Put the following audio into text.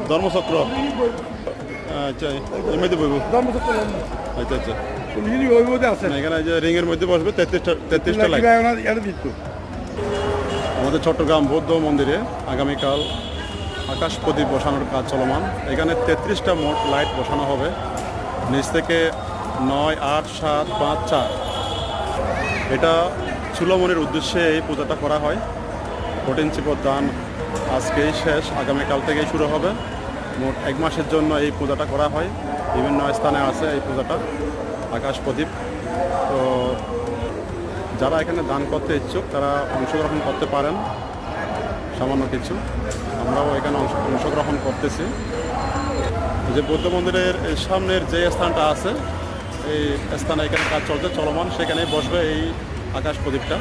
ধর্মচক্র আচ্ছা এমনিতে বইব ধর্মচক্র আচ্ছা আচ্ছা ওই মধ্যে আছে না, এখানে যে রিংয়ের মধ্যে বসবে 33টা লাইট। এটা দিত আমাদের চট্টগ্রাম বৌদ্ধ মন্দিরে আগামীকাল আকাশ প্রদীপ বসানোর কাজ চলমান। এখানে 33টা মোট লাইট বসানো হবে। নিচ থেকে 9, 8, 7, 5, 4 এটা চুলমনির উদ্দেশ্যে এই পূজাটা করা হয়। 14 চিপর দান আজকেই শেষ, আগামীকাল থেকেই শুরু হবে। মোট 1 মাসের জন্য এই পূজাটা করা হয়। বিভিন্ন স্থানে আছে এই পূজাটা আকাশ প্রদীপ। তো যারা এখানে দান করতে ইচ্ছুক তারা অংশগ্রহণ করতে পারেন সামান্য কিছু। আমরাও এখানে অংশগ্রহণ করতেছি। যে বৌদ্ধ মন্দিরের সামনের যে স্থানটা আছে এই স্থানে এখানে কাজ চলমান, সেখানেই বসবে এই আকাশ প্রদীপটা।